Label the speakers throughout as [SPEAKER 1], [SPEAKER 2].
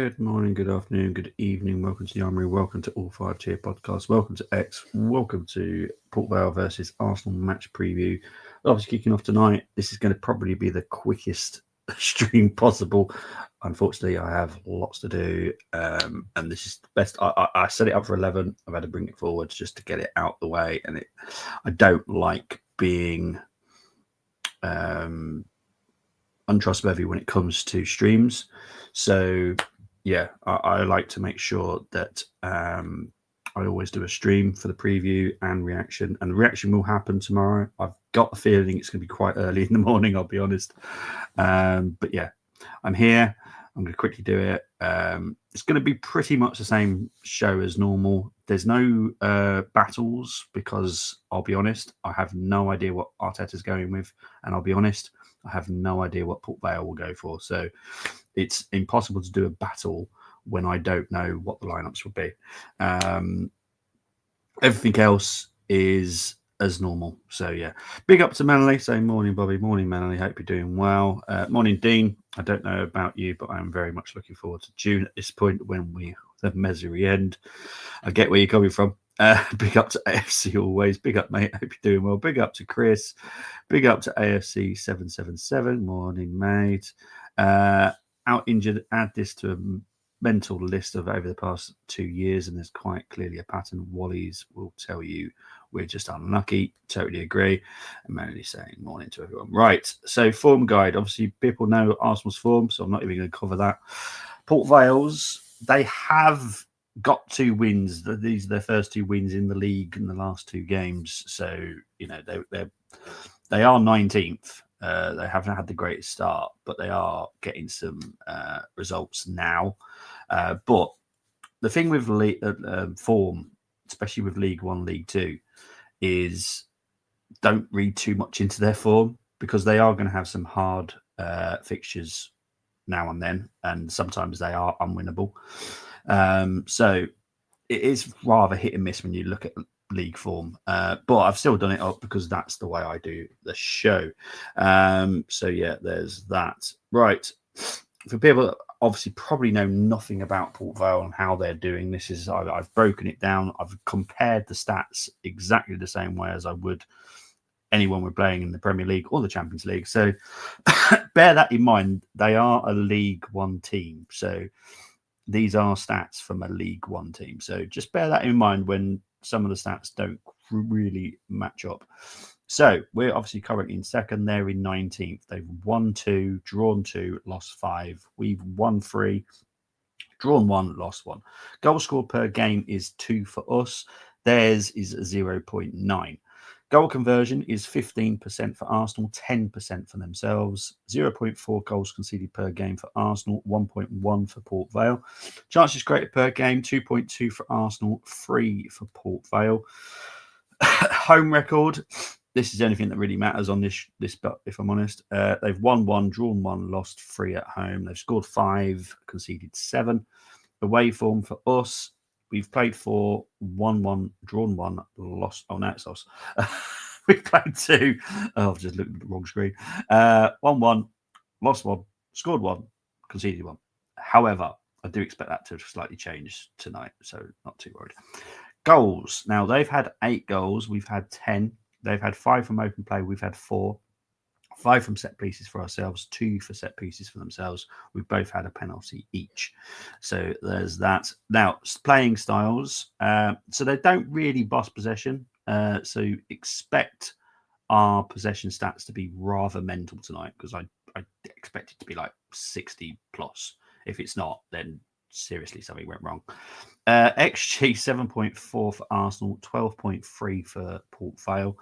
[SPEAKER 1] Good morning, good afternoon, good evening. Welcome to the Armory. Welcome to All 5 Tier Podcast. Welcome to X. Welcome to Port Vale versus Arsenal match preview. Obviously, kicking off tonight. This is going to probably be the quickest stream possible. Unfortunately, I have lots to do, and this is the best. I set it up for 11. I've had to bring it forward just to get it out the way, and I don't like being untrustworthy when it comes to streams. So yeah, I like to make sure that I always do a stream for the preview and reaction, and the reaction will happen tomorrow. I've got a feeling it's going to be quite early in the morning, I'll be honest. But yeah, I'm here. I'm going to quickly do it. It's going to be pretty much the same show as normal. There's no battles because I'll be honest, I have no idea what Arteta's going with, and I'll be honest, I have no idea what Port Vale will go for. So it's impossible to do a battle when I don't know what the lineups will be. Everything else is as normal. So yeah, big up to Manley. Say morning, Bobby. Morning, Manley. Hope you're doing well. Morning, Dean. I don't know about you, but I am very much looking forward to June at this point when we the misery end. I get where you're coming from. Big up to AFC always. Big up, mate. Hope you're doing well. Big up to Chris. Big up to AFC 777. Morning, mate. Out injured. Add this to a mental list of over the past 2 years, and there's quite clearly a pattern. Wally's will tell you we're just unlucky. Totally agree. I'm only saying morning to everyone. Right. So form guide. Obviously, people know Arsenal's form, so I'm not even going to cover that. Port Vale's, they have got 2 wins. These are their first 2 wins in the league in the last 2 games. So, you know, they are 19th. They haven't had the greatest start, but they are getting some results now. But the thing with form, especially with League One, League Two, is don't read too much into their form because they are going to have some hard fixtures now and then, and sometimes they are unwinnable. So it is rather hit and miss when you look at league form, but I've still done it up because that's the way I do the show. So yeah, there's that. Right, for people that obviously probably know nothing about Port Vale and how they're doing, this is I've broken it down. I've compared the stats exactly the same way as I would anyone we're playing in the Premier League or the Champions League. So bear that in mind. They are a League One team, so these are stats from a League One team. So just bear that in mind when some of the stats don't really match up. So we're obviously currently in second. They're in 19th. They've won 2, drawn 2, lost 5. We've won 3, drawn 1, lost 1. Goal scored per game is 2 for us. Theirs is 0.9. Goal conversion is 15% for Arsenal, 10% for themselves. 0.4 goals conceded per game for Arsenal, 1.1 for Port Vale. Chances created per game, 2.2 for Arsenal, 3 for Port Vale. Home record. This is the only thing that really matters on this but if I'm honest. They've won 1, drawn 1, lost 3 at home. They've scored 5, conceded 7. Away form for us. We've played 4, won 1, drawn 1, lost. Oh, no, it's us. We've played 2. Oh, I've just looked at the wrong screen. 1-1, lost 1, scored 1, conceded 1. However, I do expect that to slightly change tonight, so not too worried. Goals. Now, they've had 8 goals. We've had 10. They've had 5 from open play. We've had 4. 5 from set pieces for ourselves, 2 for set pieces for themselves. We've both had a penalty each. So there's that. Now, playing styles. So they don't really boss possession. So expect our possession stats to be rather mental tonight because I expect it to be like 60 plus. If it's not, then seriously something went wrong. XG 7.4 for Arsenal, 12.3 for Port Vale.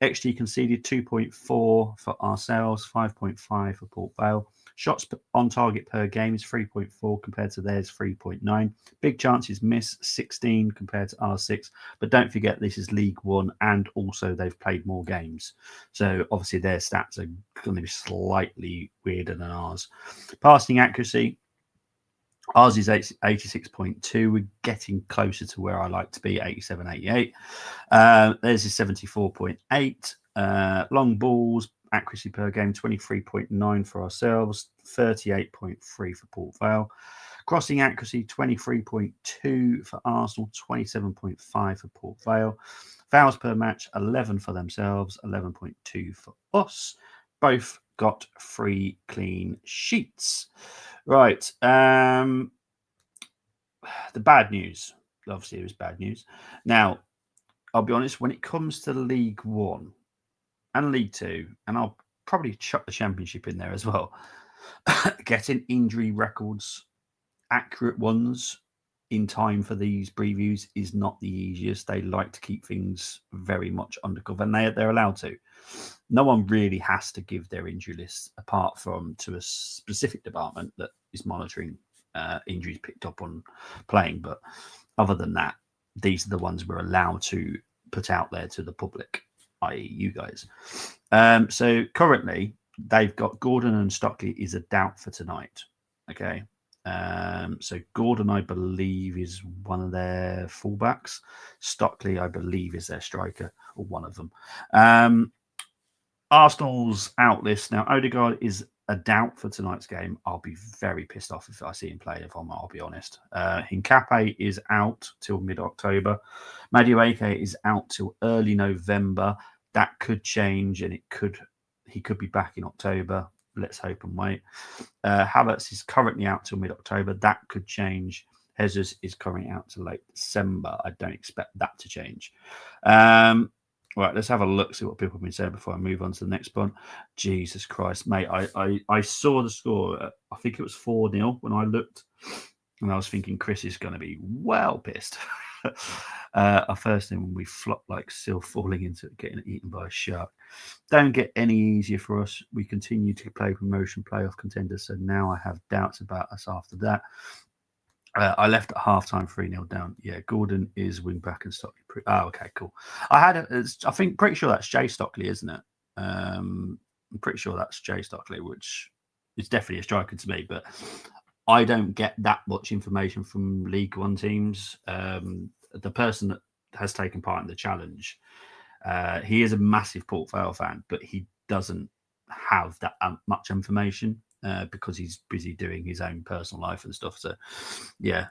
[SPEAKER 1] XG conceded 2.4 for ourselves, 5.5 for Port Vale. Shots on target per game is 3.4 compared to theirs 3.9. Big chances miss 16 compared to our 6. But don't forget this is League One and also they've played more games. So obviously their stats are going to be slightly weirder than ours. Passing accuracy. Ours is 86.2. We're getting closer to where I like to be, 87, 88. Theirs is 74.8. Long balls, accuracy per game, 23.9 for ourselves, 38.3 for Port Vale. Crossing accuracy 23.2 for Arsenal, 27.5 for Port Vale. Fouls per match 11 for themselves, 11.2 for us. Both got 3 clean sheets. Right. The bad news. Obviously, it was bad news. Now, I'll be honest, when it comes to League One and League Two, and I'll probably chuck the Championship in there as well, getting injury records, accurate ones, in time for these previews is not the easiest. They like to keep things very much undercover, and they're allowed to. No one really has to give their injury list apart from to a specific department that is monitoring injuries picked up on playing. But other than that, these are the ones we're allowed to put out there to the public, i.e. you guys. So currently, they've got Gordon and Stockley is a doubt for tonight. Okay. So Gordon, I believe, is one of their fullbacks. Stockley, I believe, is their striker, or one of them. Arsenal's out list. Now, Odegaard is a doubt for tonight's game. I'll be very pissed off if I see him play, if I'll be honest. Hincapié is out till mid-October. Madueke is out till early November. That could change, and he could be back in October. Let's hope and wait. Havertz is currently out till mid-October. That could change. Jesus is currently out till late December. I don't expect that to change. Right, let's have a look, see what people have been saying before I move on to the next one. Jesus Christ, mate. I saw the score. I think it was 4-0 when I looked, and I was thinking Chris is going to be well pissed. Our first thing when we flopped like Sil falling into it, getting eaten by a shark. Don't get any easier for us. We continue to play promotion playoff contenders, so now I have doubts about us after that. I left at halftime 3-0 down. Yeah, Gordon is wing back and Stockley. Okay, cool. Pretty sure that's Jay Stockley, isn't it? I'm pretty sure that's Jay Stockley, which is definitely a striker to me, but I don't get that much information from League One teams. The person that has taken part in the challenge, he is a massive Port Vale fan, but he doesn't have that much information. Because he's busy doing his own personal life and stuff. So, yeah,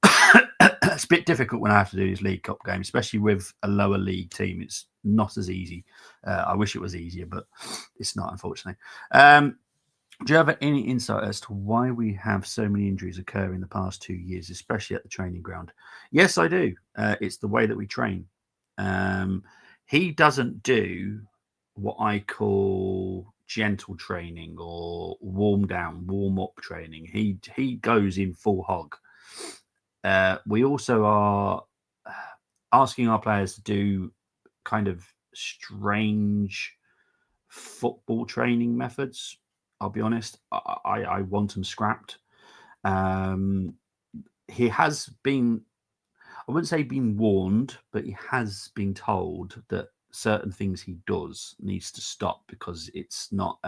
[SPEAKER 1] it's a bit difficult when I have to do these League Cup games, especially with a lower league team. It's not as easy. I wish it was easier, but it's not, unfortunately. Do you have any insight as to why we have so many injuries occur in the past 2 years, especially at the training ground? Yes, I do. It's the way that we train. He doesn't do what I call gentle training or warm up training. He goes in full hog. We also are asking our players to do kind of strange football training methods. I'll be honest, I want them scrapped. He has been, I wouldn't say been warned, but he has been told that certain things he does needs to stop because it's not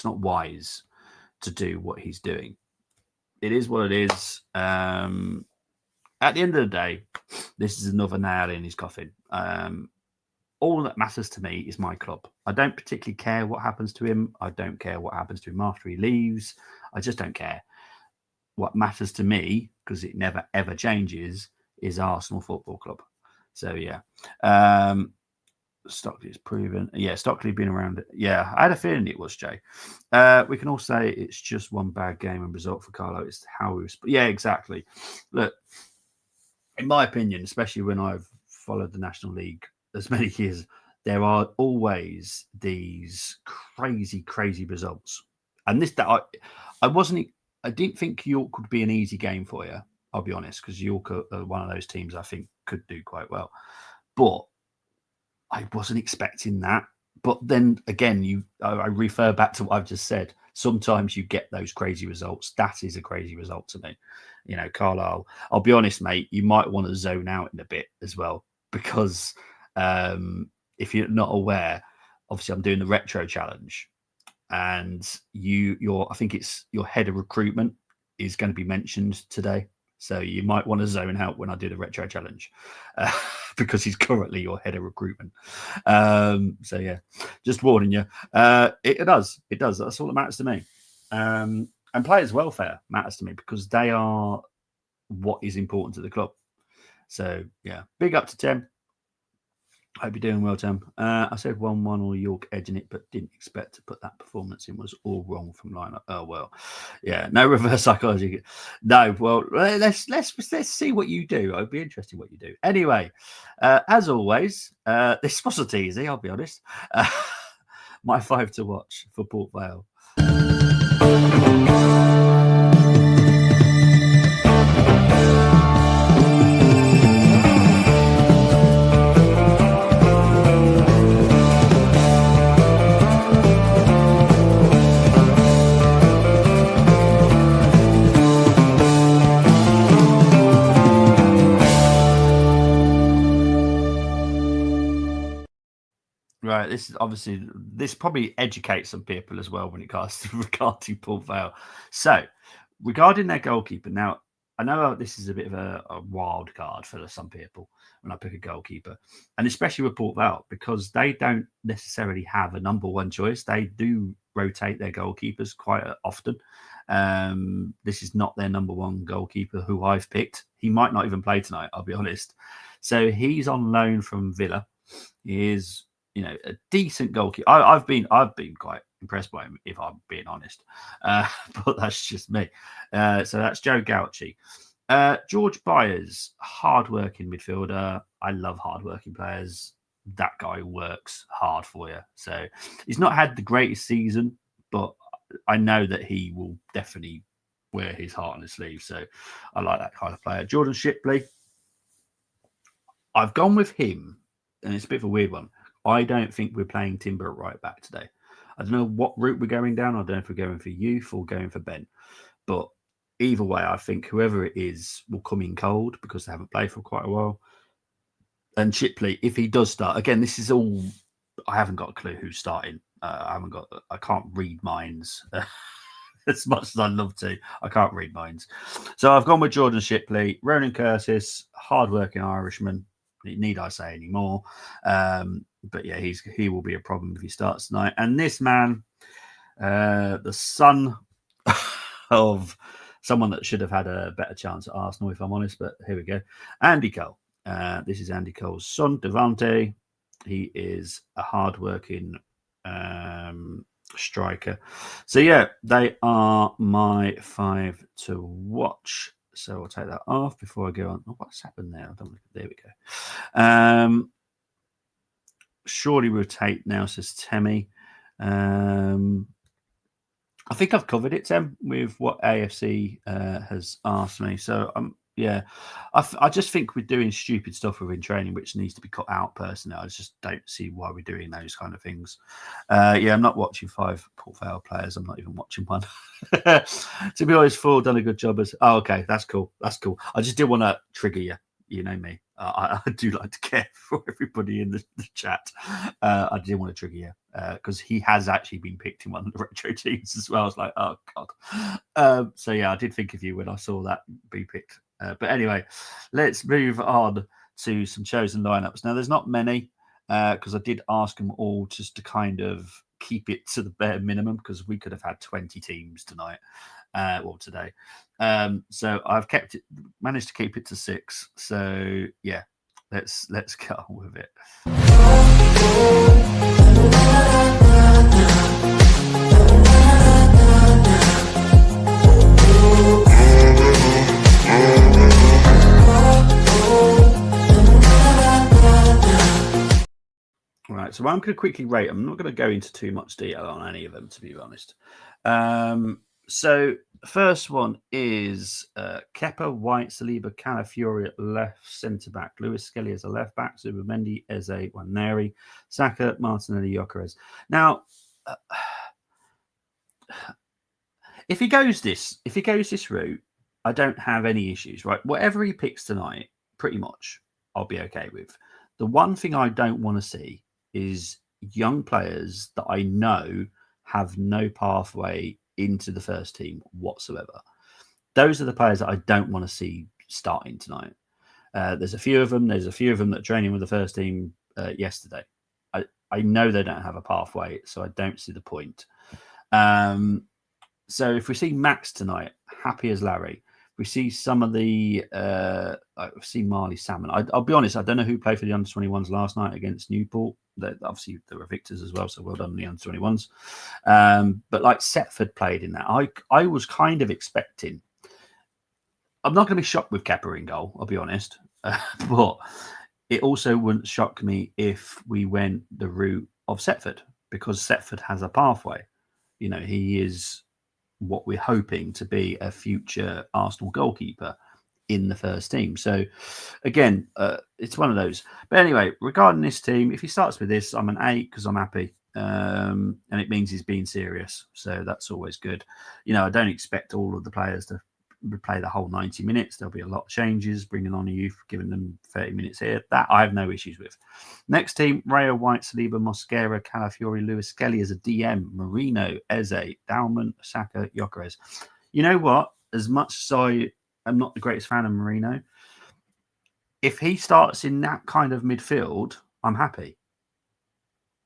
[SPEAKER 1] wise to do what he's doing. It is what it is. At the end of the day, this is another nail in his coffin. All that matters to me is my club. I don't particularly care what happens to him. I don't care what happens to him after he leaves. I just don't care. What matters to me, because it never ever changes, is Arsenal Football Club. So yeah, Stockley's proven. Yeah, Stockley been around it. Yeah, I had a feeling it was Jay. We can all say it's just one bad game and result for Carlo. It's how we. Yeah, exactly. Look, in my opinion, especially when I've followed the National League as many years, there are always these crazy results. And this that I didn't think York would be an easy game for you. I'll be honest, because York are one of those teams I think could do quite well. But I wasn't expecting that. But then again, I refer back to what I've just said. Sometimes you get those crazy results. That is a crazy result to me. You know, Carlisle, I'll be honest, mate, you might want to zone out in a bit as well. Because if you're not aware, obviously I'm doing the retro challenge. And I think it's your head of recruitment is going to be mentioned today. So you might want to zone out when I do the retro challenge because he's currently your head of recruitment. So yeah, just warning you. It does. It does. That's all that matters to me. And players' welfare matters to me because they are what is important to the club. So yeah, big up to Tim. Hope you're doing well, Tim. I said 1-1 or York edging it, but didn't expect to put that performance in. Was all wrong from lineup. Oh well, yeah. No reverse psychology. No. Well, let's see what you do. It'd be interesting what you do. Anyway, as always, this wasn't easy. I'll be honest. My 5 to watch for Port Vale. Right, this is obviously this probably educates some people as well when it comes to regarding Port Vale. So, regarding their goalkeeper, now I know this is a bit of a wild card for some people when I pick a goalkeeper, and especially with Port Vale because they don't necessarily have a number one choice. They do rotate their goalkeepers quite often. This is not their number one goalkeeper who I've picked. He might not even play tonight. I'll be honest. So he's on loan from Villa. He is a decent goalkeeper. I've been quite impressed by him, if I'm being honest. But that's just me. So that's Joe Gauchi. George Byers, hard-working midfielder. I love hard-working players. That guy works hard for you. So he's not had the greatest season, but I know that he will definitely wear his heart on his sleeve. So I like that kind of player. Jordan Shipley. I've gone with him, and it's a bit of a weird one. I don't think we're playing Timber at right back today. I don't know what route we're going down. I don't know if we're going for youth or going for Ben. But either way, I think whoever it is will come in cold because they haven't played for quite a while. And Shipley, if he does start, again, this is all, I haven't got a clue who's starting. I can't read minds as much as I'd love to. I can't read minds. So I've gone with Jordan Shipley, Ronan Curtis, hardworking Irishman. Need I say any more? But yeah, he will be a problem if he starts tonight. And this man, the son of someone that should have had a better chance at Arsenal, if I'm honest. But here we go. Andy Cole. This is Andy Cole's son, Devante. He is a hardworking striker. So yeah, they are my 5 to watch. So I'll take that off before I go on. Oh, what's happened there? There we go. Surely we'll take now, says Temi. I think I've covered it, Tem, with what AFC has asked me. So yeah, I just think we're doing stupid stuff within training, which needs to be cut out. Personally, I just don't see why we're doing those kind of things. Yeah, I'm not watching 5 Port Vale players. I'm not even watching one. To be honest, 4 done a good job as. Oh, okay, that's cool. That's cool. I just did want to trigger you. You know me. I do like to care for everybody in the chat. I did want to trigger you because he has actually been picked in one of the retro teams as well. I was like, oh god. So yeah, I did think of you when I saw that be picked. But anyway, let's move on to some chosen lineups. Now, there's not many because I did ask them all just to kind of keep it to the bare minimum because we could have had 20 teams tonight. Today. So I've managed to keep it to 6. So yeah, let's get on with it. Right, so I'm going to quickly rate. I'm not going to go into too much detail on any of them, to be honest. So first one is Kepa, White, Saliba, Calafiori at left centre back, Lewis Skelly as a left back, Zubimendi, Eze, Waneri, Saka, Martinelli, Gyökeres. Now, if he goes this route, I don't have any issues. Right, whatever he picks tonight, pretty much, I'll be okay with. The one thing I don't want to see is young players that I know have no pathway into the first team whatsoever. those are the players that I don't want to see starting tonight. There's a few of them. There's a few of them that are training with the first team yesterday. I know they don't have a pathway, so I don't see the point. So if we see Max tonight, happy as Larry. We see some of the, I've seen Marley Salmon. I'll be honest, I don't know who played for the under-21s last night against Newport. Obviously, there were victors as well, so well done the under-21s. But like Setford played in that. I was kind of expecting. I'm not going to be shocked with Kepa in goal, I'll be honest. But it also wouldn't shock me if we went the route of Setford, because Setford has a pathway. You know, he is what we're hoping to be a future Arsenal goalkeeper in the first team. So again, it's one of those. But anyway, regarding this team, if he starts with this, I'm an 8 because I'm happy. And it means he's being serious. So that's always good. You know, I don't expect all of the players to play the whole 90 minutes. There'll be a lot of changes, bringing on a youth, giving them 30 minutes here. That I have no issues with. Next team, Raya, White, Saliba, Mosquera, Calafiori, Lewis Skelly as a DM, Marino, Eze, Dalman, Saka, Gyökeres. You know what? As much as I am not the greatest fan of Marino, if he starts in that kind of midfield, I'm happy.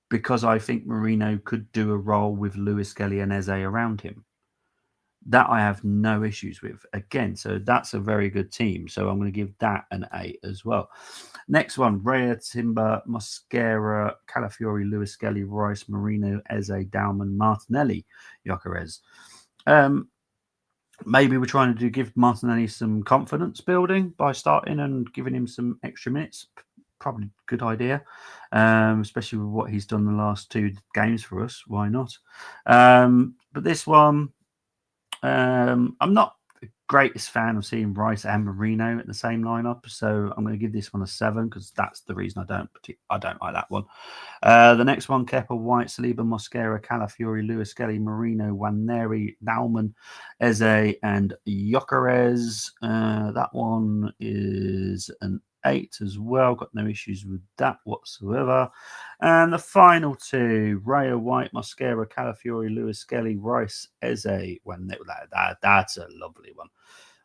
[SPEAKER 1] Because I think Marino could do a role with Lewis Skelly and Eze around him. That I have no issues with. Again, so that's a very good team. So I'm going to give that an 8 as well. Next one, Raya, Timber, Mosquera, Calafiori, Lewis Skelly, Rice, Marino, Eze, Dalman, Martinelli, Gyökeres. Maybe we're trying to give Martinelli some confidence building by starting and giving him some extra minutes. Probably a good idea, especially with what he's done the last 2 games for us. Why not? But this one, I'm not the greatest fan of seeing Rice and Marino at the same lineup, so I'm going to give this one a 7 because that's the reason I don't like that one. The next one, Kepa, White, Saliba, Mosquera, Calafiori, Lewis Skelly, Marino, Waneri, Naumann, Eze, and Gyökeres. That one is an 8 as well. Got no issues with that whatsoever. And the final 2, Raya, White, Mosquera, Calafiori, Lewis Skelly, Rice, Eze. That's a lovely one.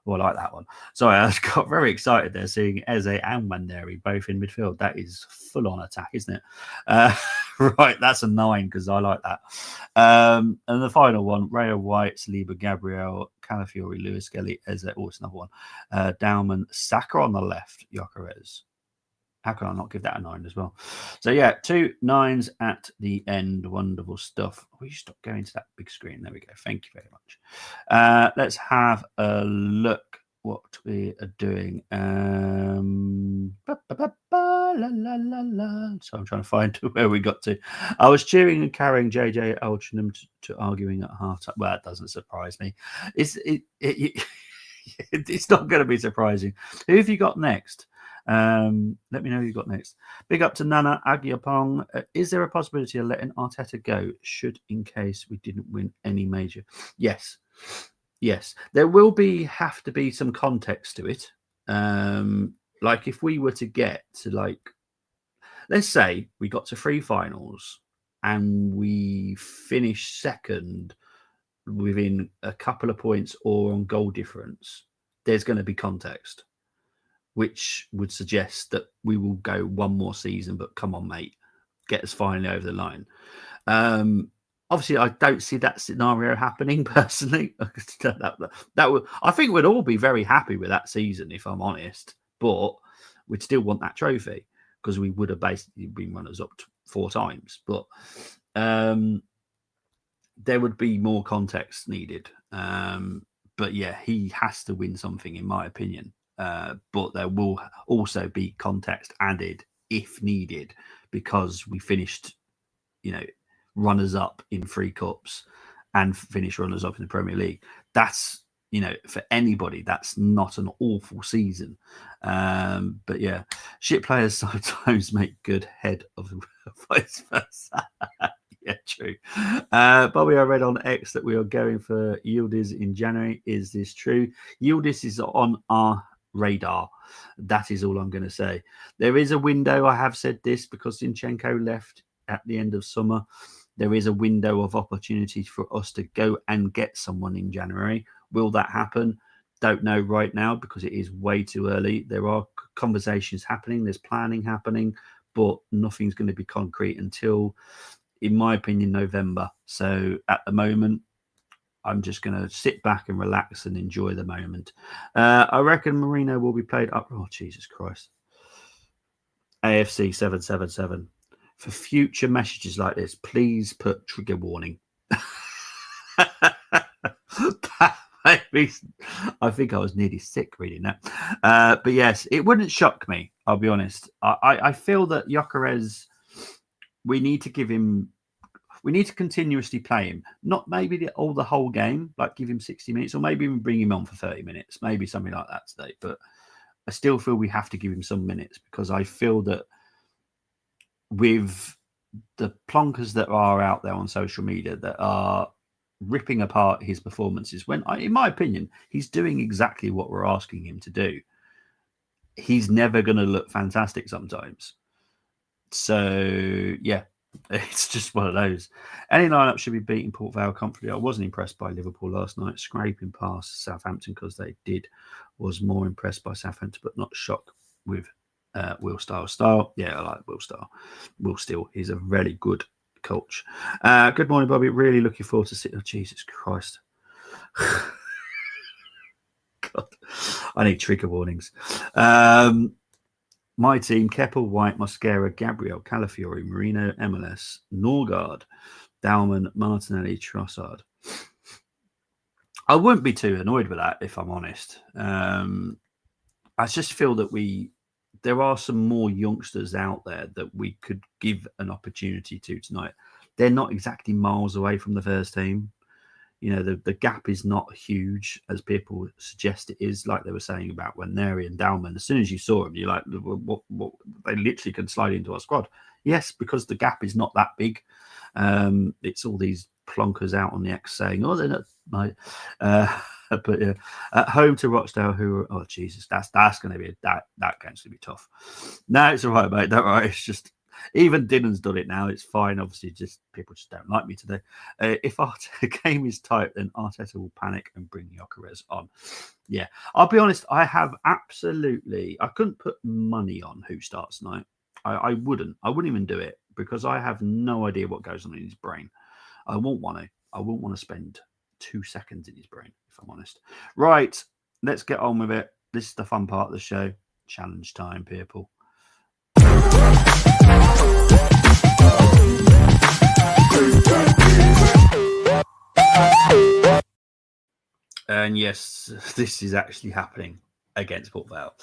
[SPEAKER 1] Oh, I like that one. Sorry, I got very excited there seeing Eze and Waneri both in midfield. That is full-on attack, isn't it? Right, that's a 9 because I like that. And the final one, Raya, White, Saliba, Gabriel, Calafiori, Lewis Skelly, Eze. Oh, it's another one. Dalman, Saka on the left, Gyökeres. How can I not give that a 9 as well? So, yeah, 2 9s at the end. Wonderful stuff. Will you stop going to that big screen? There we go. Thank you very much. Let's have a look what we are doing. So I'm trying to find where we got to. I was cheering and carrying JJ Altrincham to arguing at half-time. Well, that doesn't surprise me. It's not going to be surprising. Who have you got next? Let me know who you got next. Big up to Nana Agyapong. Is there a possibility of letting Arteta go? Should in case we didn't win any major? Yes. There will have to be some context to it. Like if we were to get to let's say we got to 3 finals and we finished second within a couple of points or on goal difference, there's going to be context, which would suggest that we will go one more season, but come on, mate, get us finally over the line. Obviously, I don't see that scenario happening personally. I think we'd all be very happy with that season, if I'm honest, but we'd still want that trophy because we would have basically been runners up 4 times. But there would be more context needed. But yeah, he has to win something, in my opinion. But there will also be context added if needed because we finished, runners up in 3 cups and finished runners up in the Premier League. That's, for anybody, that's not an awful season. But yeah, shit players sometimes make good head of vice versa. Yeah, true. Bobby, I read on X that we are going for Yildiz in January. Is this true? Yildiz is on our radar. That is all I'm going to say. There is a window. I have said this because Zinchenko left at the end of summer. There is a window of opportunity for us to go and get someone in January. Will that happen? Don't know right now because it is way too early. There are conversations happening, there's planning happening, but nothing's going to be concrete until, in my opinion, November. So at the moment, I'm just going to sit back and relax and enjoy the moment. I reckon Marino will be played up. Oh, Jesus Christ. AFC 777. For future messages like this, please put trigger warning. Maybe, I think I was nearly sick reading that. But yes, it wouldn't shock me. I'll be honest. I feel that Gyökeres, we need to give him. We need to continuously play him, not maybe the whole game, like give him 60 minutes, or maybe even bring him on for 30 minutes, maybe something like that today. But I still feel we have to give him some minutes because I feel that with the plonkers that are out there on social media that are ripping apart his performances, when in my opinion, he's doing exactly what we're asking him to do. He's never going to look fantastic sometimes. So, yeah, it's just one of those. Any lineup should be beating Port Vale comfortably. I wasn't impressed by Liverpool last night. Scraping past Southampton because they did. Was more impressed by Southampton, but not shocked with Will Style. Yeah, I like Will Style. Will Steele. He's a very good coach. Good morning, Bobby. Really looking forward to sitting. Oh, Jesus Christ. God, I need trigger warnings. My team: Keppel, White, Mosquera, Gabriel, Calafiori, Marino, MLS, Norgard, Dalman, Martinelli, Trossard. I wouldn't be too annoyed with that, if I'm honest. I just feel that there are some more youngsters out there that we could give an opportunity to tonight. They're not exactly miles away from the first team. You know, the gap is not huge as people suggest it is, like they were saying about Waneri and Dalman. As soon as you saw them, you're like, what, they literally can slide into our squad. Yes, because the gap is not that big. It's all these plonkers out on the X saying, oh, they're not my but yeah, at home to Rochdale, who are, oh Jesus, that's going to be that game's going to be tough. No, it's all right, mate. Don't worry. It's just even Dinan's done it now. It's fine. Obviously, just people just don't like me today. If our game is tight, then Arteta will panic and bring Gyökeres on. Yeah, I'll be honest. I couldn't put money on who starts tonight. I wouldn't even do it because I have no idea what goes on in his brain. I won't want to spend 2 seconds in his brain, if I'm honest. Right, let's get on with it. This is the fun part of the show. Challenge time, people. And yes, this is actually happening against Port Vale.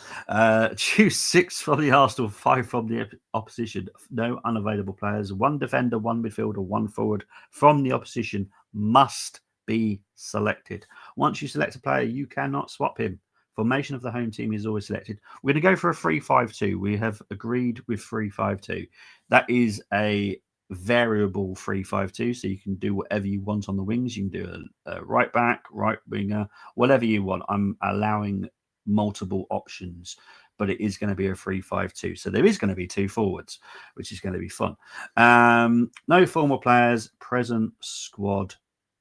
[SPEAKER 1] Choose 6 from the Arsenal, 5 from the opposition. No unavailable players. 1 defender, 1 midfielder, 1 forward from the opposition must be selected. Once you select a player, you cannot swap him. Formation of the home team is always selected. We're going to go for a 3-5-2. We have agreed with 3-5-2. That is a variable 3-5-2, so you can do whatever you want on the wings. You can do a right back, right winger, whatever you want. I'm allowing multiple options, but it is going to be a 3-5-2. So there is going to be 2 forwards, which is going to be fun. No former players, present squad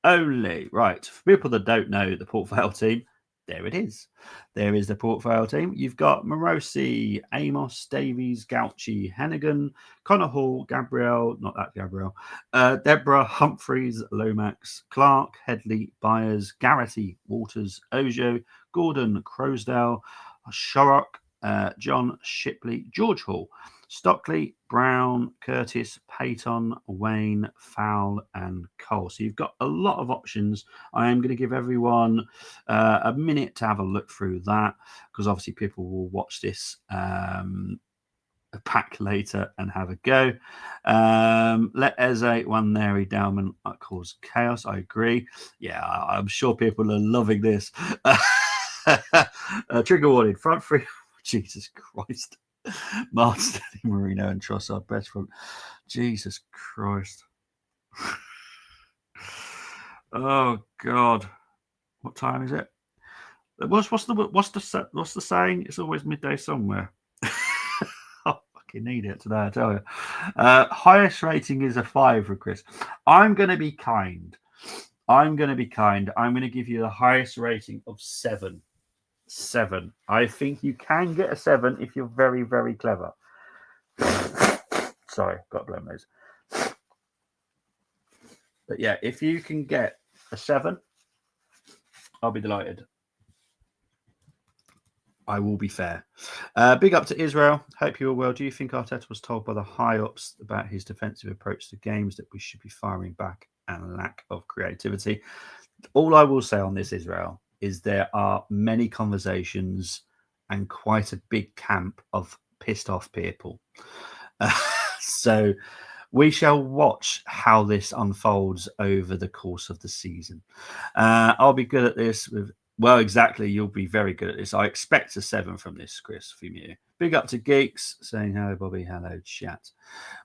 [SPEAKER 1] only. Right. For people that don't know the Port Vale team, there it is. There is the Port Vale team. You've got Morosi, Amos, Davies, Gauchi, Hennigan, Connor Hall, Gabriel, not that Gabriel, Deborah, Humphreys, Lomax, Clark, Headley, Byers, Garrity, Waters, Ojo, Gordon, Crosdale, Shorrock, John Shipley, George Hall, Stockley, Brown, Curtis, Payton, Wayne, Fowl, and Cole. So you've got a lot of options. I am going to give everyone a minute to have a look through that because obviously people will watch this back later and have a go. Let Eze, Waneri, Dalman cause chaos. I agree. Yeah, I'm sure people are loving this. Trigger warning, front 3. Jesus Christ. Martinelli, Marino, and Trossard best front. Jesus Christ. Oh God. What time is it? What's the saying? It's always midday somewhere. I fucking need it today, I tell you. Highest rating is a 5 for Chris. I'm going to be kind. I'm going to give you the highest rating of 7. 7. I think you can get a 7 if you're very, very clever. Sorry, got a blown nose. But yeah, if you can get a 7, I'll be delighted. I will be fair. Big up to Israel. Hope you are well. Do you think Arteta was told by the high ups about his defensive approach to games that we should be firing back and lack of creativity? All I will say on this, Israel, is there are many conversations and quite a big camp of pissed off people. So we shall watch how this unfolds over the course of the season. I'll be good at this with. Well, exactly. You'll be very good at this. I expect a 7 from this, Chris, from you. Big up to Geeks saying hello, Bobby. Hello, chat.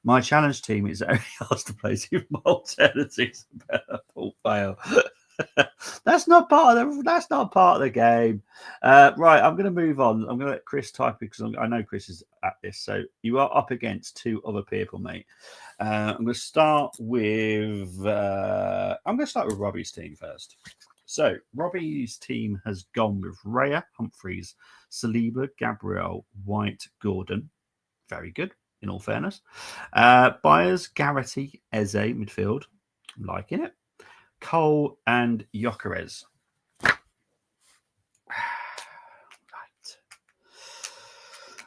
[SPEAKER 1] My challenge team is only asked to play two alternatives. Paul fail. That's not part of the game. Right, I'm going to move on. I'm going to let Chris type it because I know Chris is at this. So you are up against two other people, mate. I'm going to start with Robbie's team first. So Robbie's team has gone with Raya, Humphreys, Saliba, Gabriel, White, Gordon. Very good, in all fairness. Byers, Garrity, Eze, midfield. I'm liking it. Cole and Gyökeres. Right.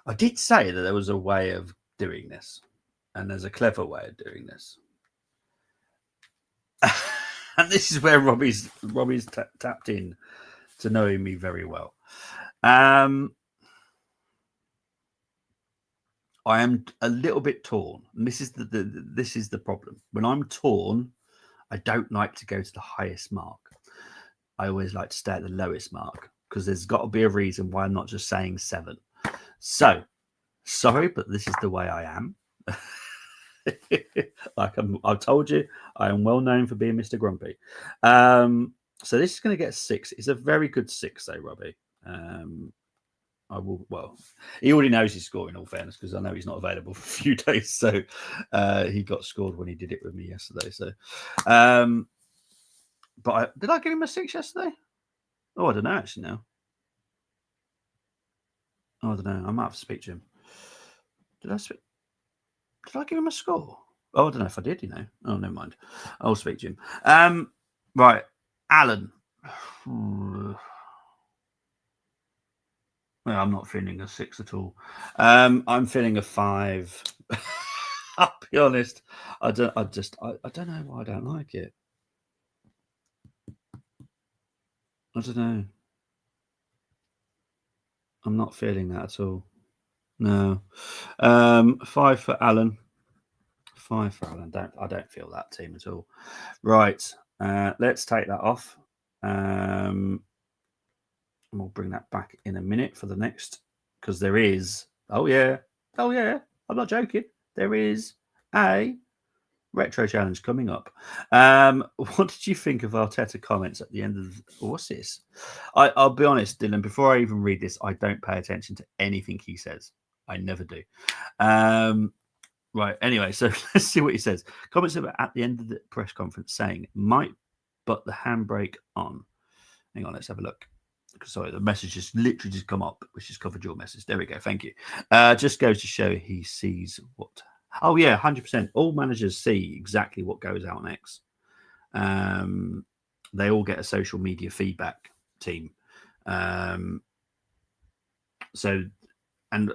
[SPEAKER 1] I did say that there was a way of doing this, and there's a clever way of doing this. And this is where Robbie's tapped in to knowing me very well. I am a little bit torn, and this is the problem. When I'm torn, I don't like to go to the highest mark. I always like to stay at the lowest mark because there's got to be a reason why I'm not just saying 7. So, sorry, but this is the way I am. I've told you, I am well known for being Mr. Grumpy. So this is going to get 6. It's a very good 6, though, Robbie. I will. Well, he already knows he's scoring. In all fairness, because I know he's not available for a few days. So he got scored when he did it with me yesterday. So, but did I give him a 6 yesterday? Oh, I don't know actually now. Oh, I don't know. I might have to speak to him. Did I give him a score? Oh, I don't know if I did, Oh, never mind. I'll speak to him. Right. Alan. Well, I'm not feeling a 6 at all. I'm feeling a 5. I'll be honest. I don't know why I don't like it. I don't know. I'm not feeling that at all. No. 5 for Alan. 5 for Alan. I don't feel that team at all. Right. Let's take that off. And we'll bring that back in a minute for the next, because there is. Oh yeah. I'm not joking. There is a retro challenge coming up. What did you think of Arteta comments at the end of what's this? I'll be honest, Dylan, before I even read this, I don't pay attention to anything he says. I never do. Right. Anyway, so let's see what he says. Comments about at the end of the press conference saying might put the handbrake on. Hang on, let's have a look. Sorry, the message just literally just come up, which has covered your message. There we go. Thank you. Just goes to show he sees what. Oh yeah, 100%. All managers see exactly what goes out on X. They all get a social media feedback team. So, and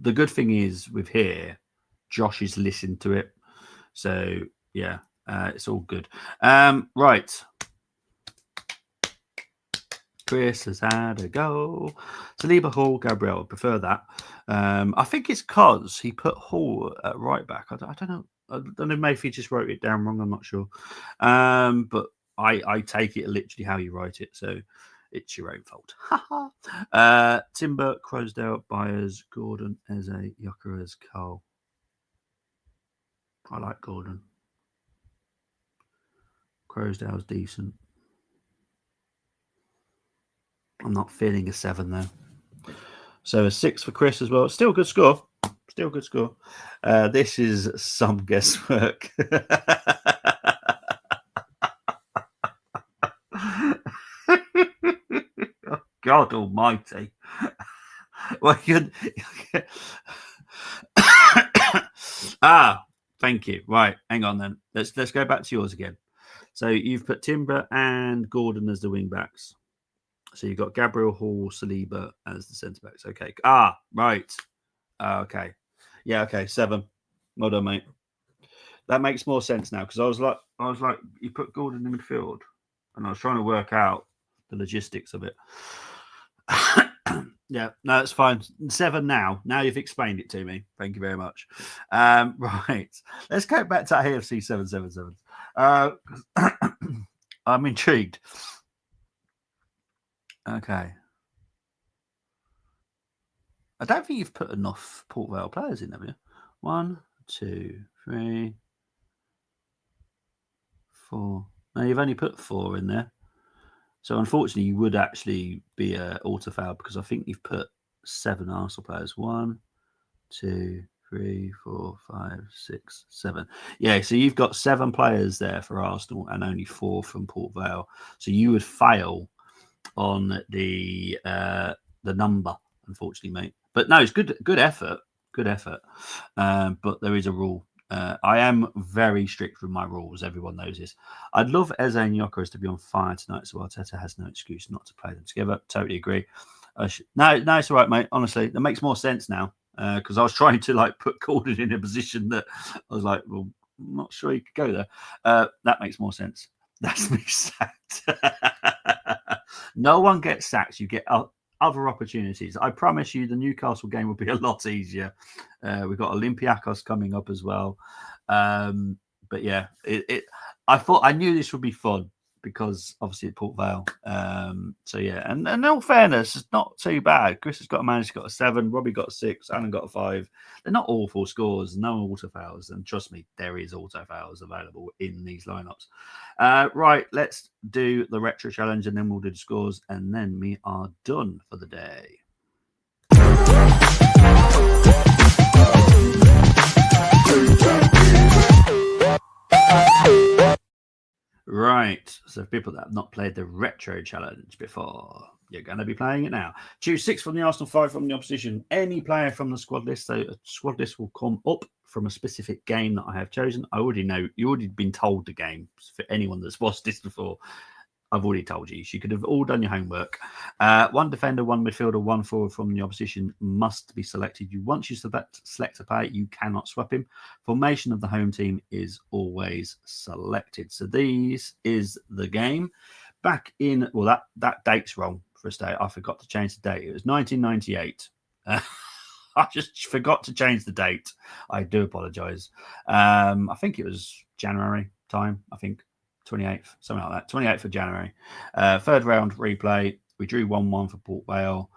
[SPEAKER 1] the good thing is with here, Josh is listening to it. So yeah, it's all good. Right. Chris has had a go. Saliba, Hall, Gabriel. I prefer that. I think it's because he put Hall at right back. I don't know. I don't know. Maybe he just wrote it down wrong. I'm not sure. But I take it literally how you write it. So it's your own fault. Timber, Crosdale, Byers, Gordon, Eze, Gyökeres, Cole. I like Gordon. Crosdale's decent. I'm not feeling a 7 though. So a 6 for Chris as well. Still a good score. This is some guesswork. Oh, God Almighty! Well, thank you. Right, hang on then. Let's go back to yours again. So you've put Timber and Gordon as the wing backs. So you've got Gabriel Hall, Saliba as the centre backs. Okay. Right. Okay. Yeah. Okay. 7. Well done, mate. That makes more sense now because I was like, you put Gordon in midfield, and I was trying to work out the logistics of it. Yeah, no, it's fine. 7 now. Now you've explained it to me. Thank you very much. Right, let's go back to AFC 777. I'm intrigued. Okay. I don't think you've put enough Port Vale players in, have you? 1, 2, 3, 4. No, you've only put 4 in there. So unfortunately, you would actually be auto foul because I think you've put 7 Arsenal players. 1, 2, 3, 4, 5, 6, 7. Yeah, so you've got 7 players there for Arsenal and only 4 from Port Vale. So you would fail on the number, unfortunately, mate. But no, it's good effort. Good effort. But there is a rule. I am very strict with my rules. Everyone knows this. I'd love Eze and Yokeres to be on fire tonight, so Arteta has no excuse not to play them together. Totally agree. No, it's all right, mate. Honestly, that makes more sense now because I was trying to put Gordon in a position that I was like, well, I'm not sure he could go there. That makes more sense. That's me sacked. No one gets sacked. You get other opportunities. I promise you the Newcastle game will be a lot easier. We've got Olympiacos coming up as well. But yeah, I knew this would be fun because obviously at Port Vale. So yeah, and in all fairness, it's not too bad. Chris has got a man, he's got a 7, Robbie got a 6, Alan got a 5. They're not awful scores, no auto fouls, and trust me, there is auto fouls available in these lineups. Right, let's do the retro challenge and then we'll do the scores, and then we are done for the day. Right, so people that have not played the retro challenge before, you're going to be playing it now. Choose 6 from the Arsenal, 5 from the opposition. Any player from the squad list. So a squad list will come up from a specific game that I have chosen. I already know, you already been told the game. For anyone that's watched this before, I've already told you. So you could have all done your homework. 1 defender, 1 midfielder, 1 forward from the opposition must be selected. Once you select a player, you cannot swap him. Formation of the home team is always selected. So this is the game. Back in, well, that date's wrong for a start. I forgot to change the date. It was 1998. I just forgot to change the date. I do apologise. I think it was January time, I think. 28th, something like that. 28th of January. 3rd round replay. We drew 1-1 for Port Vale.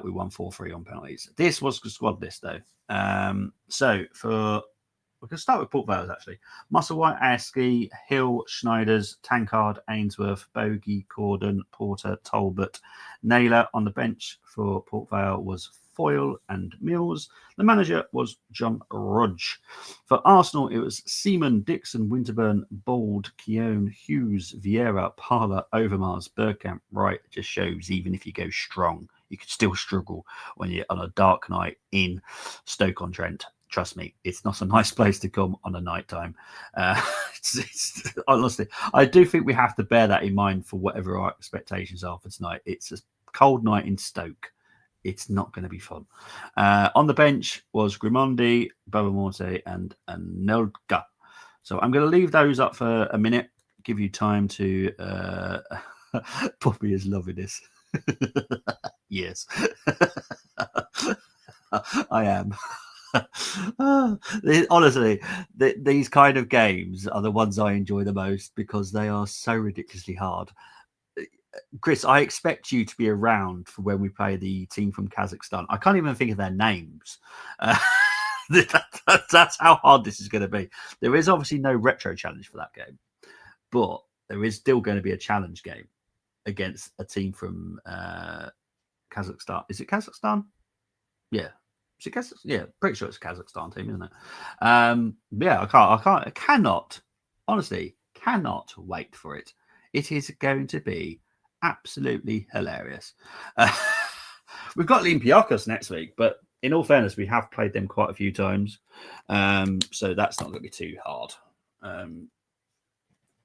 [SPEAKER 1] We won 4-3 on penalties. This was the squad list, though. So we can start with Port Vale, actually. Musselwhite, Askey, Hill, Schneiders, Tankard, Ainsworth, Bogey, Corden, Porter, Talbot. Naylor on the bench for Port Vale was Foyle and Mills. The manager was John Rudge. For Arsenal, it was Seaman, Dixon, Winterburn, Bold, Keown, Hughes, Vieira, Parler, Overmars, Bergkamp. Right, it just shows even if you go strong, you could still struggle when you're on a dark night in Stoke-on-Trent. Trust me, it's not a nice place to come on a night time. Honestly, I do think we have to bear that in mind for whatever our expectations are for tonight. It's a cold night in Stoke. It's not going to be fun. On the bench was Grimondi, Bobamorte, and Nelga. So I'm going to leave those up for a minute, give you time to... Poppy is loving this. Yes. I am. Honestly, these kind of games are the ones I enjoy the most because they are so ridiculously hard. Chris, I expect you to be around for when we play the team from Kazakhstan. I can't even think of their names. That's how hard this is going to be. There is obviously no retro challenge for that game, but there is still going to be a challenge game against a team from Kazakhstan. Is it Kazakhstan? Yeah. Is it Kazakhstan? Yeah, pretty sure it's a Kazakhstan team, isn't it? Yeah, I cannot, honestly, cannot wait for it. It is going to be absolutely hilarious. We've got Olympiacos next week, but in all fairness, we have played them quite a few times, so that's not going to be too hard.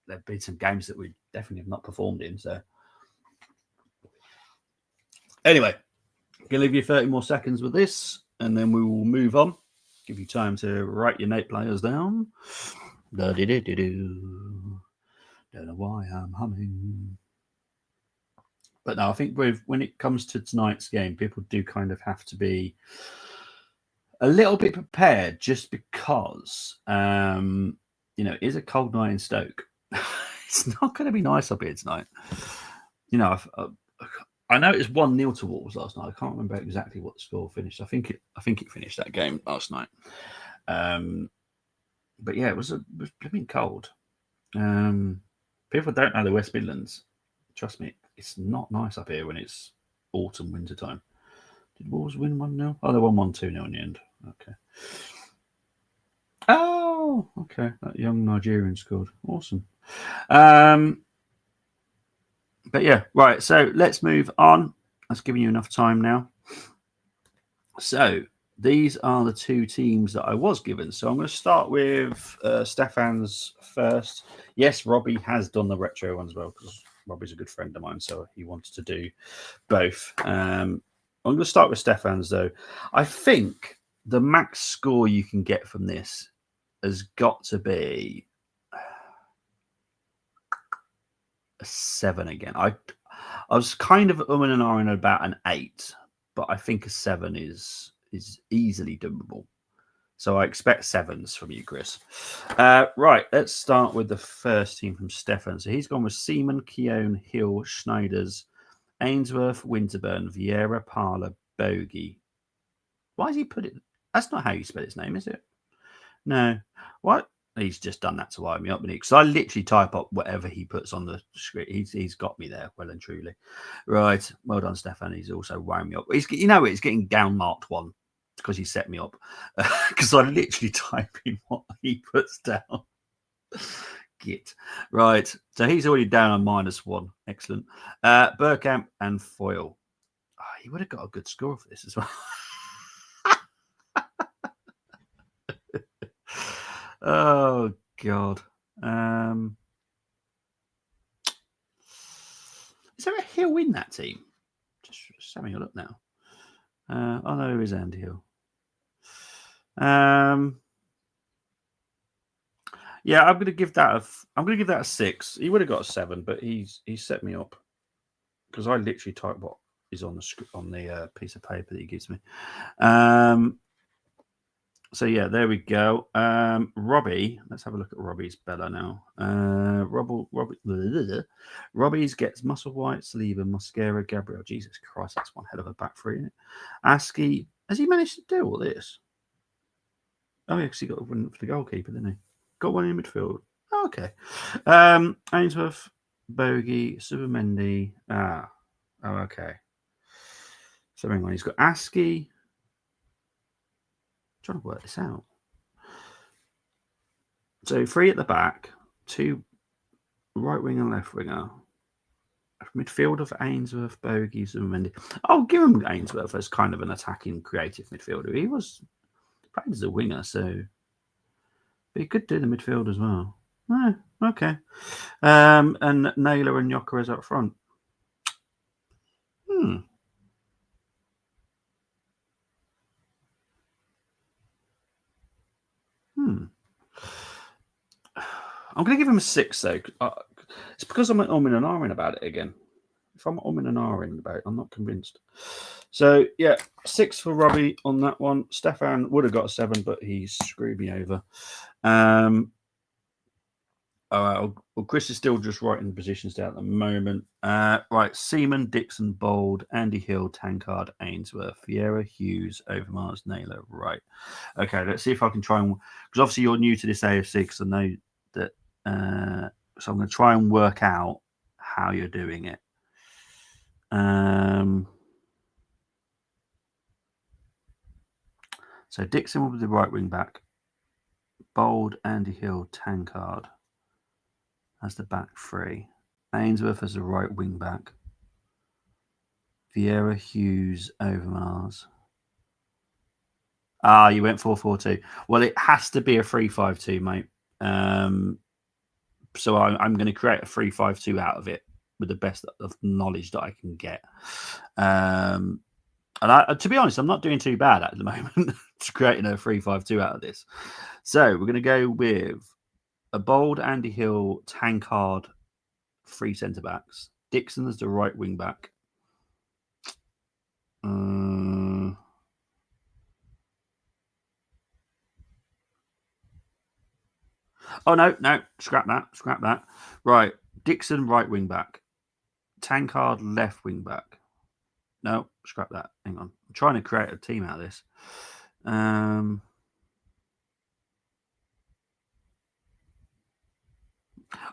[SPEAKER 1] There've been some games that we definitely have not performed in. So anyway, I'm going to leave you 30 more seconds with this, and then we will move on. Give you time to write your note players down. Don't know why I'm humming. But no, I think when it comes to tonight's game, people do kind of have to be a little bit prepared, just because it is a cold night in Stoke. It's not going to be nice up here tonight. I know it was 1-0 to Wolves last night. I can't remember exactly what the score finished. I think it finished that game last night. But yeah, it was blooming cold. People don't know the West Midlands. Trust me, it's not nice up here when it's autumn, winter time. Did Wolves win 1-0? Oh, they won 1-2-0 in the end. Okay. Oh, okay. That young Nigerian scored. Awesome. But yeah, right. So let's move on. That's giving you enough time now. So these are the two teams that I was given. So I'm going to start with Stefan's first. Yes, Robbie has done the retro one as well, because Robbie's a good friend of mine, so he wanted to do both. I'm going to start with Stefan's, though. I think the max score you can get from this has got to be a 7 again. I was kind of umming and ahhing about an 8, but I think a 7 is easily doable. So I expect 7s from you, Chris. Right, let's start with the first team from Stefan. So he's gone with Seaman, Keown, Hill, Schneiders, Ainsworth, Winterburn, Vieira, Parler, Bogey. Why has he put it? That's not how you spell his name, is it? No. What? He's just done that to wire me up, because I literally type up whatever he puts on the screen. He's got me there, well and truly. Right. Well done, Stefan. He's also wiring me up. It's getting down marked 1 because he set me up. Because I literally type in what he puts down. Git. Right. So he's already down on -1. Excellent. Burkamp and Foyle. Oh, he would have got a good score for this as well. Oh God. Is there a Hill in that team? Just having a look now. Oh no, there is Andy Hill. Yeah, I'm gonna give that a 6. He would have got a 7, but he's set me up, because I literally type what is on the piece of paper that he gives me. So yeah, there we go. Robbie, let's have a look at Robbie's Bella now. Robbie's gets Musselwhite, Saliba, Mosquera, Gabriel. Jesus Christ, that's one hell of a back three, isn't it? Askey, has he managed to do all this? Oh yeah, because he got one for the goalkeeper, didn't he? Got one in midfield. Oh, okay. Ainsworth, Bogey, Subamendi. Oh, okay. So hang on, he's got Askey. Trying to work this out. So 3 at the back, 2 right wing and left winger. Midfield of Ainsworth, Bogey, Zubimendi. I'll give him Ainsworth as kind of an attacking, creative midfielder. He was played as a winger, so but he could do the midfield as well. Oh, okay. And Naylor and Yokeres up front. I'm going to give him a 6, though. It's because I'm umming and ahhing about it again. If I'm umming and ahhing about it, I'm not convinced. So, yeah, 6 for Robbie on that one. Stefan would have got a 7, but he screwed me over. Well, Chris is still just writing positions down at the moment. Right, Seaman, Dixon, Bold, Andy Hill, Tankard, Ainsworth, Vieira, Hughes, Overmars, Naylor. Right. Okay, let's see if I can try and... Because obviously you're new to this AFC, because I know that... so I'm going to try and work out how you're doing it. So Dixon will be the right wing back. Bold, Andy Hill, Tankard as the back 3. Ainsworth as the right wing back. Vieira, Hughes, Overmars. Ah, you went 4-4-2. Well, it has to be a 3-5-2, mate. So I'm going to create a 3-5-2 out of it with the best of knowledge that I can get. And to be honest, I'm not doing too bad at the moment to creating a 3-5-2 out of this. So we're going to go with a bold Andy Hill, Tankard, 3 centre backs. Dixon as the right wing back. Oh, no, scrap that. Right, Dixon, right wing back. Tankard, left wing back. No, scrap that. Hang on. I'm trying to create a team out of this.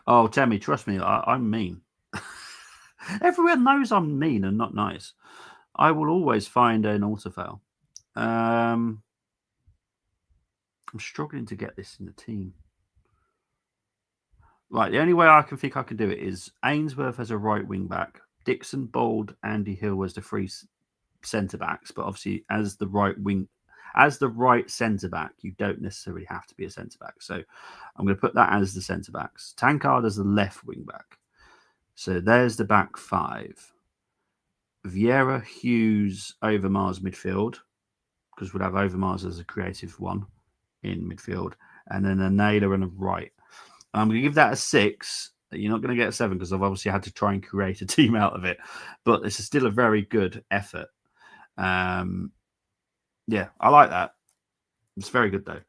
[SPEAKER 1] Oh, Tammy, trust me, I'm mean. Everyone knows I'm mean and not nice. I will always find an autofail. I'm struggling to get this in the team. Right, the only way I can think I can do it is Ainsworth as a right wing back, Dixon, Bold, Andy Hill as the 3 centre backs, but obviously as the right centre back, you don't necessarily have to be a centre back. So I'm going to put that as the centre backs. Tankard as the left wing back. So there's the back 5. Vieira, Hughes, Overmars midfield, because we'll have Overmars as a creative one in midfield, and then a Naylor and a right. I'm going to give that a 6. You're not going to get a 7 because I've obviously had to try and create a team out of it, but this is still a very good effort. Yeah, I like that. It's very good though.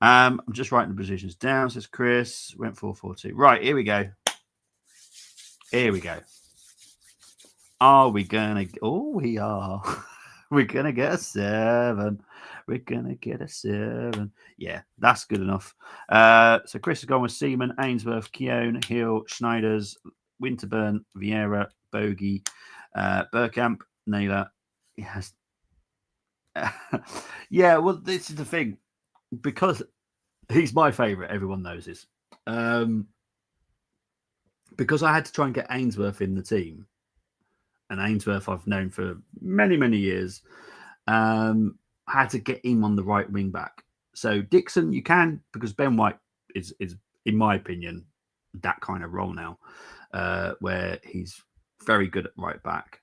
[SPEAKER 1] I'm just writing the positions down. Says Chris. Went 4-4-2. Right, here we go. Are we gonna? Oh, we are. We're gonna get a 7. We're gonna get a 7. Yeah, that's good enough. So Chris has gone with Seaman, Ainsworth, Keown, Hill, Schneiders, Winterburn, Vieira, Bogey, Burkamp, Naylor. Yes. Yeah, well, this is the thing. Because he's my favourite, everyone knows this. Because I had to try and get Ainsworth in the team, and Ainsworth I've known for many, many years. I had to get him on the right wing back. So Dixon, you can, because Ben White is in my opinion, that kind of role now, where he's very good at right back.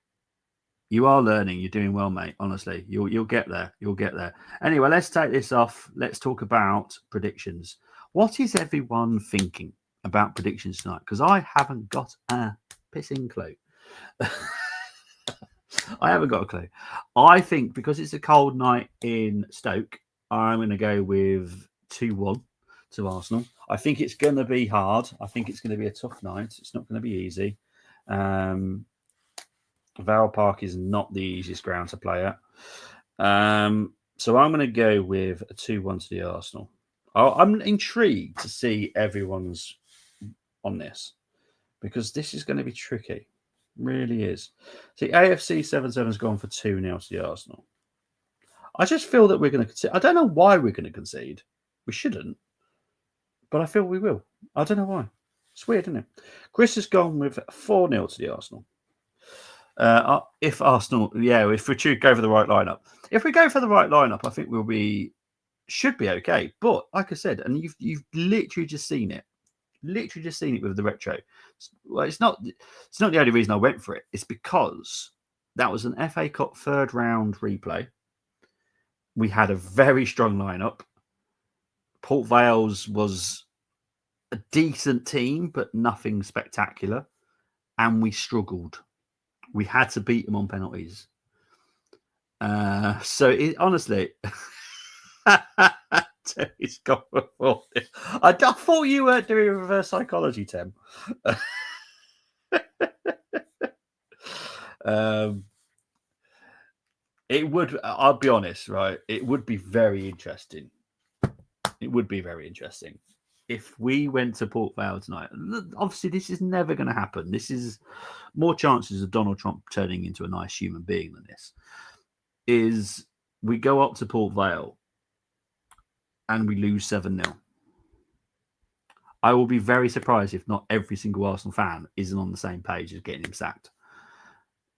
[SPEAKER 1] You are learning. You're doing well, mate. Honestly, you'll get there. You'll get there. Anyway, let's take this off. Let's talk about predictions. What is everyone thinking about predictions tonight? Because I haven't got a pissing clue. I haven't got a clue. I think because it's a cold night in Stoke, I'm going to go with 2-1 to Arsenal. I think it's going to be hard. I think it's going to be a tough night. It's not going to be easy. Vale Park is not the easiest ground to play at. So I'm going to go with a 2-1 to the Arsenal. I'm intrigued to see everyone's on this because this is going to be tricky. It really is. See, AFC 77 has gone for 2-0 to the Arsenal. I just feel that we're going to concede. I don't know why we're going to concede. We shouldn't. But I feel we will. I don't know why. It's weird, isn't it? Chris has gone with 4-0 to the Arsenal. If Arsenal, if we go for the right lineup. If we go for the right lineup, I think should be okay. But like I said, and you've literally just seen it. Literally just seen it with the retro. Well, it's not the only reason I went for it. It's because that was an FA Cup 3rd round replay. We had a very strong lineup. Port Vale's was a decent team, but nothing spectacular. And we struggled. We had to beat them on penalties. Honestly, Terry's got I thought you weren't doing reverse psychology, Tim. It would. I'll be honest, right? It would be very interesting. It would be very interesting if we went to Port Vale tonight. Obviously, this is never going to happen. This is more chances of Donald Trump turning into a nice human being than this. Is we go up to Port Vale and we lose 7-0. I will be very surprised if not every single Arsenal fan isn't on the same page as getting him sacked.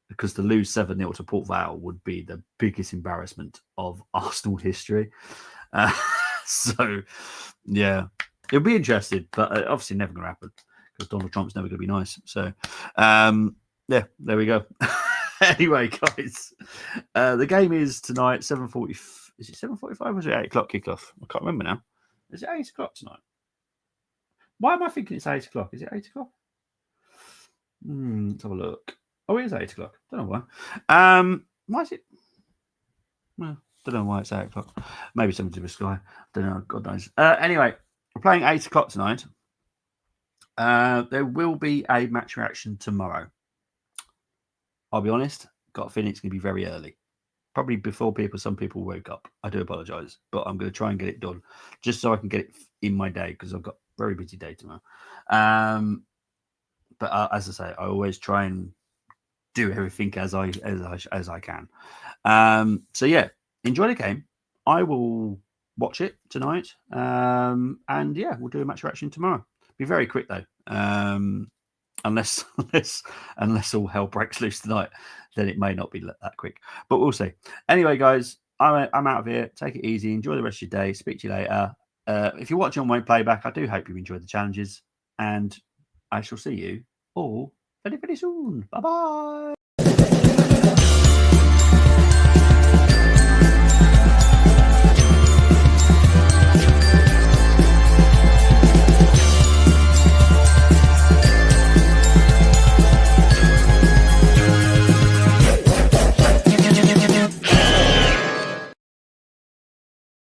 [SPEAKER 1] because to lose 7-0 to Port Vale would be the biggest embarrassment of Arsenal history. Uh, so, yeah, it'll be interesting, but obviously never going to happen because Donald Trump's never going to be nice. So, yeah, there we go. Anyway, guys, the game is tonight, 7:40. Is it 7:45 or is it 8 o'clock kickoff? I can't remember now. Is it 8 o'clock tonight? Why am I thinking it's 8 o'clock? Is it 8 o'clock? Let's have a look. Oh, it is 8 o'clock. Don't know why. Why is it? Well, don't know why it's 8 o'clock. Maybe something to do with Sky. Don't know. God knows. Anyway, we're playing 8 o'clock tonight. There will be a match reaction tomorrow. I'll be honest, got a feeling it's going to be very early. Probably before some people woke up. I do apologise, but I'm going to try and get it done just so I can get it in my day because I've got a very busy day tomorrow. But as I say, I always try and do everything as I can. So yeah, enjoy the game. I will watch it tonight, and yeah, we'll do a match reaction tomorrow. Be very quick though, unless all hell breaks loose tonight, then it may not be that quick. But we'll see. Anyway, guys, I'm out of here. Take it easy. Enjoy the rest of your day. Speak to you later. If you're watching on my playback, I do hope you enjoyed the challenges, and I shall see you all very, very soon. Bye-bye.